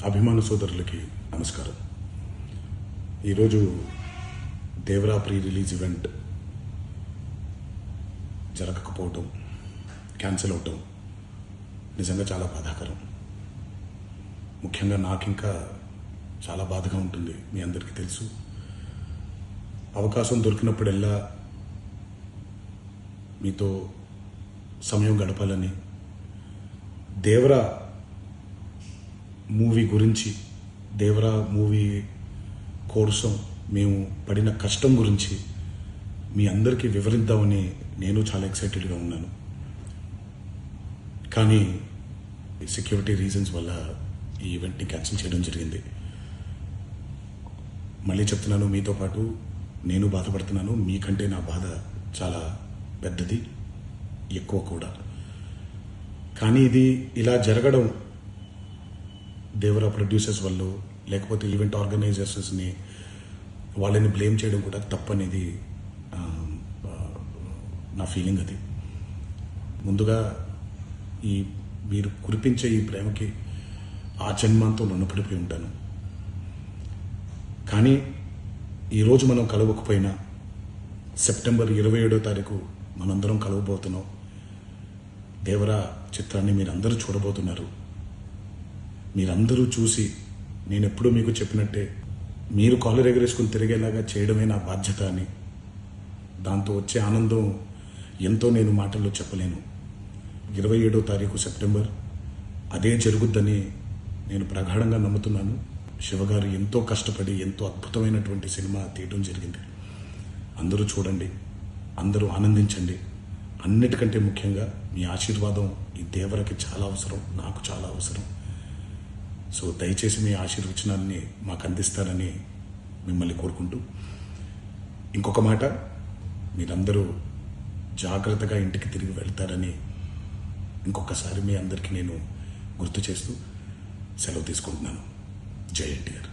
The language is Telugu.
అభిమాన సోదరులకి నమస్కారం. ఈరోజు దేవరా ప్రీ రిలీజ్ ఈవెంట్ జరగకపోవటం, క్యాన్సిల్ అవటం నిజంగా చాలా బాధాకరం. ముఖ్యంగా నాకు ఇంకా చాలా బాధగా ఉంటుంది. మీ అందరికీ తెలుసు, అవకాశం దొరికినప్పుడల్లా మీతో సమయం గడపాలని, దేవరా మూవీ గురించి, దేవరా మూవీ కోసం మేము పడిన కష్టం గురించి మీ అందరికీ వివరిద్దామని నేను చాలా ఎక్సైటెడ్గా ఉన్నాను. కానీ సెక్యూరిటీ రీజన్స్ వల్ల ఈ ఈవెంట్ని క్యాన్సిల్ చేయడం జరిగింది. మళ్ళీ చెప్తున్నాను, మీతో పాటు నేను బాధపడుతున్నాను. మీకంటే నా బాధ చాలా పెద్దది, ఎక్కువ కూడా. కానీ ఇది ఇలా జరగడం దేవరా ప్రొడ్యూసర్స్ వల్ల, లేకపోతే ఈవెంట్ ఆర్గనైజర్స్ని వాళ్ళని బ్లేమ్ చేయడం కూడా తప్పనేది నా ఫీలింగ్. అది ముందుగా మీరు కురిపించే ఈ ప్రేమకి ఆ జన్మంతో రుణపడిపోయి ఉంటాను. కానీ ఈరోజు మనం కలవకపోయినా సెప్టెంబర్ 27వ తారీఖు మనందరం కలవబోతున్నాం. దేవరా చిత్రాన్ని మీరందరూ చూడబోతున్నారు. మీరందరూ చూసి, నేను ఎప్పుడూ మీకు చెప్పినట్టే, మీరు కాలర్ ఎగరేసుకుని తిరిగేలాగా చేయడమే నా బాధ్యత అని, దాంతో వచ్చే ఆనందం ఎంతో నేను మాటల్లో చెప్పలేను. 27వ తారీఖు సెప్టెంబర్ అదే జరుగుద్దని నేను ప్రగాఢంగా నమ్ముతున్నాను. శివగారు ఎంతో కష్టపడి ఎంతో అద్భుతమైనటువంటి సినిమా తీయడం జరిగింది. అందరూ చూడండి, అందరూ ఆనందించండి. అన్నిటికంటే ముఖ్యంగా మీ ఆశీర్వాదం ఈ దేవరకి చాలా అవసరం, నాకు చాలా అవసరం. సో దయచేసి మీ ఆశీర్వచనాన్ని మాకు అందిస్తారని మిమ్మల్ని కోరుకుంటూ, ఇంకొక మాట, మీరందరూ జాగ్రత్తగా ఇంటికి తిరిగి వెళ్తారని ఇంకొకసారి మీ అందరికీ నేను గుర్తు చేస్తూ సెలవు తీసుకుంటున్నాను. జై ఎన్టీఆర్.